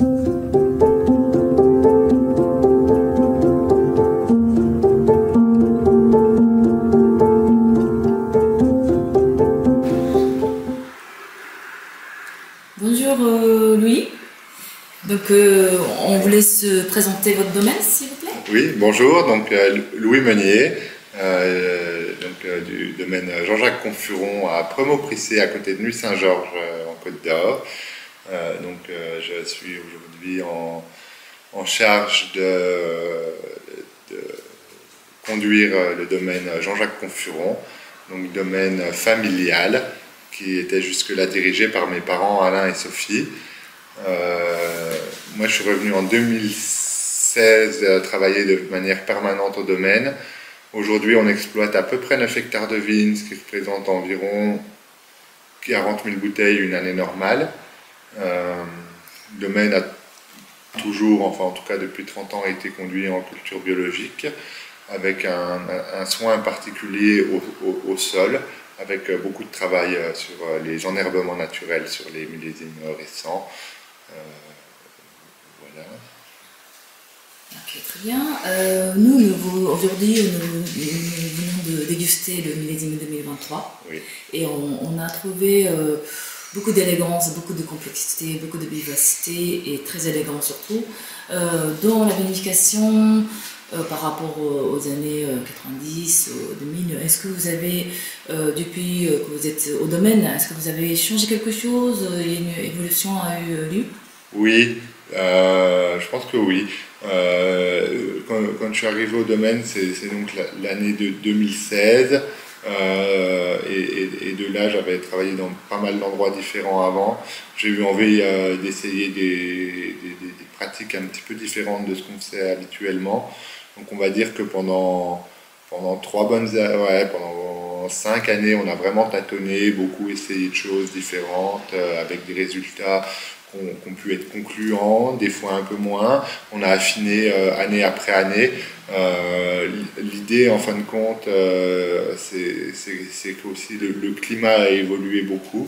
Bonjour Louis, donc on vous laisse présenter votre domaine s'il vous plaît. Oui, bonjour, donc Louis Meunier, du domaine Jean-Jacques Confuron à Premaud-Prissé à côté de Nuit-Saint-Georges en Côte d'Or. Je suis aujourd'hui en charge de conduire le domaine Jean-Jacques Confuron, donc domaine familial, qui était jusque-là dirigé par mes parents Alain et Sophie. Moi je suis revenu en 2016 travailler de manière permanente au domaine. Aujourd'hui on exploite à peu près 9 hectares de vignes, ce qui représente environ 40 000 bouteilles une année normale. Le domaine a toujours, enfin en tout cas depuis 30 ans, été conduit en culture biologique, avec un soin particulier au sol, avec beaucoup de travail sur les enherbements naturels, sur les millésimes récents. Voilà. Ok, très bien. Nous, aujourd'hui, nous venons de déguster le millésime 2023. Oui. Et on a trouvé beaucoup d'élégance, beaucoup de complexité, beaucoup de vivacité et très élégant surtout, dans la vinification. Par rapport aux années 90, 2000, est-ce que vous avez, depuis que vous êtes au domaine, est-ce que vous avez changé quelque chose? Une évolution a eu lieu? Oui, je pense que oui. Quand je suis arrivé au domaine, c'est donc l'année de 2016. Et de là, j'avais travaillé dans pas mal d'endroits différents avant. J'ai eu envie d'essayer des pratiques un petit peu différentes de ce qu'on faisait habituellement. Donc on va dire que pendant 5 années, on a vraiment tâtonné, beaucoup essayé de choses différentes, avec des résultats qui ont pu être concluants, des fois un peu moins. On a affiné année après année. L'idée, en fin de compte, c'est qu'aussi le climat a évolué beaucoup.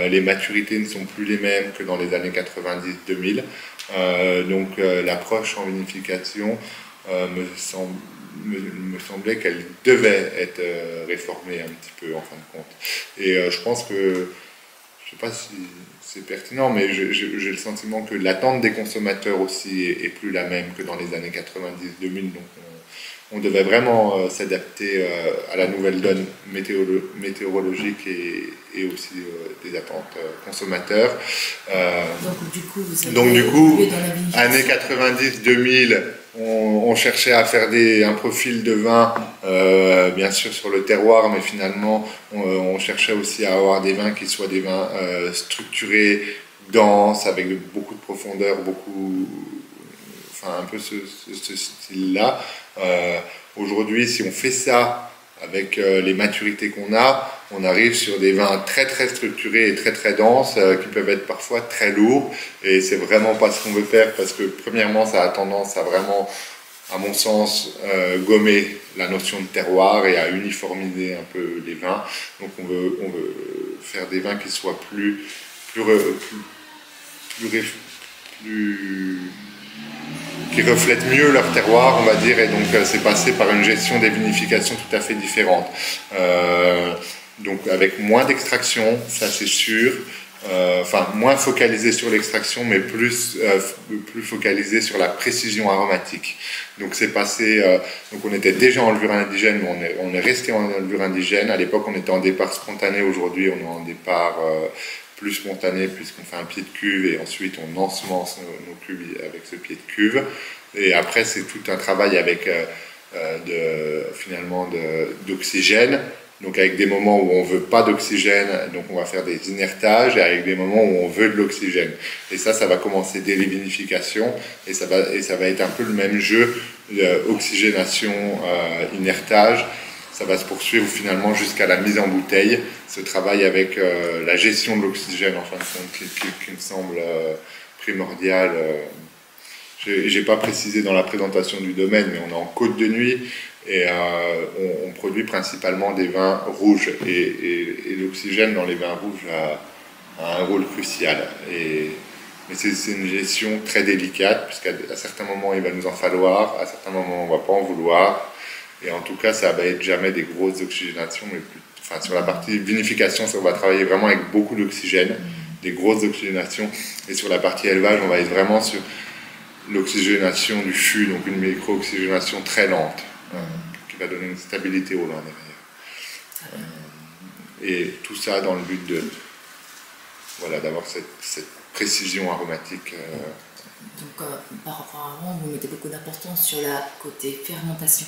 Les maturités ne sont plus les mêmes que dans les années 90-2000. Donc l'approche en vinification me semblait qu'elle devait être réformée un petit peu en fin de compte. Et je pense que, je ne sais pas si c'est pertinent, mais j'ai le sentiment que l'attente des consommateurs aussi est plus la même que dans les années 90-2000. Donc on devait vraiment s'adapter à la nouvelle donne météorologique et aussi des attentes consommateurs. Donc du coup, années 90-2000, on cherchait à faire un profil de vin, bien sûr sur le terroir, mais finalement on cherchait aussi à avoir des vins qui soient des vins structurés, denses, avec beaucoup de profondeur, un peu ce style-là. Aujourd'hui, si on fait ça avec les maturités qu'on a, on arrive sur des vins très très structurés et très très denses qui peuvent être parfois très lourds, et c'est vraiment pas ce qu'on veut faire, parce que premièrement ça a tendance à vraiment, à mon sens, gommer la notion de terroir et à uniformiser un peu les vins. Donc on veut faire des vins qui soient qui reflètent mieux leur terroir, on va dire, et donc c'est passé par une gestion des vinifications tout à fait différente. Donc avec moins d'extraction, ça c'est sûr, moins focalisé sur l'extraction, mais plus focalisé sur la précision aromatique. Donc c'est passé, donc on était déjà en levure indigène, mais on est resté en levure indigène. À l'époque on était en départ spontané, aujourd'hui on est en départ plus spontané, puisqu'on fait un pied de cuve et ensuite on ensemence nos cuves avec ce pied de cuve. Et après c'est tout un travail avec d'oxygène. Donc avec des moments où on ne veut pas d'oxygène, donc on va faire des inertages, et avec des moments où on veut de l'oxygène. Et ça va commencer dès les vinifications, et ça va être un peu le même jeu, oxygénation, inertage. Ça va se poursuivre finalement jusqu'à la mise en bouteille, ce travail avec la gestion de l'oxygène, en fin de compte, qui me semble primordial. Je n'ai pas précisé dans la présentation du domaine, mais on est en Côte de Nuit, et on produit principalement des vins rouges, et l'oxygène dans les vins rouges a un rôle crucial. Et Mais c'est une gestion très délicate, puisqu'à certains moments il va nous en falloir, à certains moments on ne va pas en vouloir. Et en tout cas, ça va être jamais des grosses oxygénations, mais enfin, sur la partie vinification, on va travailler vraiment avec beaucoup d'oxygène, des grosses oxygénations. Et sur la partie élevage, on va être vraiment sur l'oxygénation du fût, donc une micro-oxygénation très lente, qui va donner une stabilité au lin derrière. Et tout ça dans le but de, voilà, d'avoir cette précision aromatique. Donc, par rapport à avant, vous mettez beaucoup d'importance sur la côté fermentation.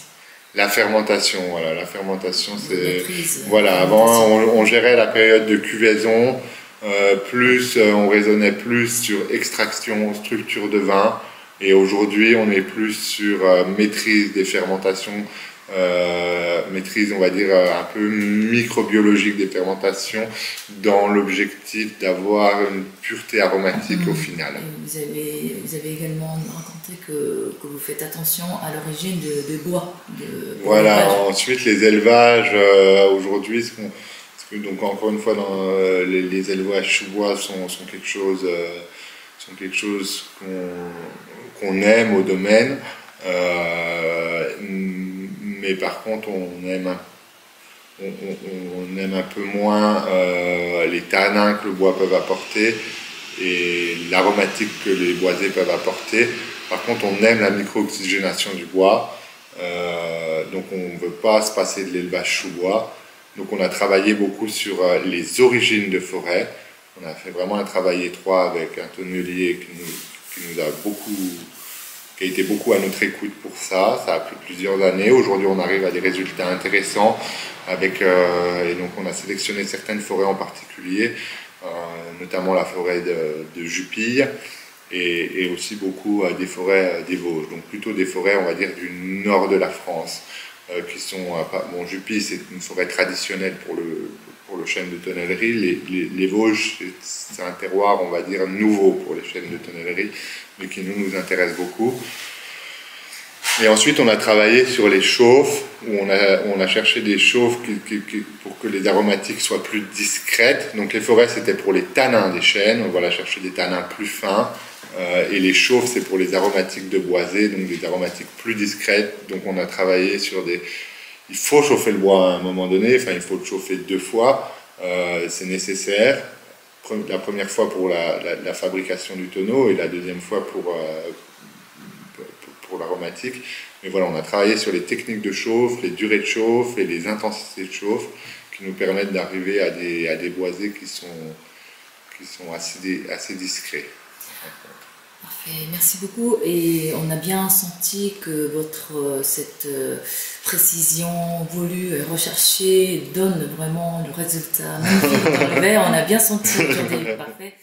La fermentation, voilà, la fermentation, c'est... Voilà, fermentation. Avant, on gérait la période de cuvaison, on raisonnait plus sur extraction, structure de vin, et aujourd'hui, on est plus sur maîtrise des fermentations, maîtrise, on va dire, un peu microbiologique des fermentations, dans l'objectif d'avoir une pureté aromatique au final. Et vous avez également raconté que vous faites attention à l'origine de bois. Voilà, ensuite les élevages, aujourd'hui, donc encore une fois, les élevages sous bois sont quelque chose qu'on aime au domaine. Mais par contre, on aime un peu moins les tanins que le bois peut apporter et l'aromatique que les boisés peuvent apporter. Par contre, on aime la micro-oxygénation du bois, donc on ne veut pas se passer de l'élevage sous bois. Donc on a travaillé beaucoup sur les origines de forêt. On a fait vraiment un travail étroit avec un tonnelier qui a été beaucoup à notre écoute pour ça. Ça a pris plusieurs années. Aujourd'hui, on arrive à des résultats intéressants. Et donc, on a sélectionné certaines forêts en particulier, notamment la forêt de Jupille et aussi beaucoup des forêts des Vosges. Donc, plutôt des forêts, on va dire, du nord de la France, qui sont... Bon, Jupille, c'est une forêt traditionnelle pour le chêne de tonnellerie. Les Vosges, c'est un terroir, on va dire, nouveau pour les chênes de tonnellerie, mais qui nous intéresse beaucoup. Et ensuite, on a travaillé sur les chauffes, où on a cherché des chauffes pour que les aromatiques soient plus discrètes. Donc les forêts, c'était pour les tanins des chênes, on va chercher des tanins plus fins. Et les chauffes, c'est pour les aromatiques de boisé, donc des aromatiques plus discrètes. Donc on a travaillé sur des... Il faut chauffer le bois à un moment donné, enfin il faut le chauffer 2 fois, c'est nécessaire. La première fois pour la fabrication du tonneau et la deuxième fois pour l'aromatique. Mais voilà, on a travaillé sur les techniques de chauffe, les durées de chauffe et les intensités de chauffe qui nous permettent d'arriver à des boisés qui sont assez discrets. Parfait, merci beaucoup. Et on a bien senti que cette précision voulue et recherchée donne vraiment le résultat magnifique dans le verre. On a bien senti. Parfait.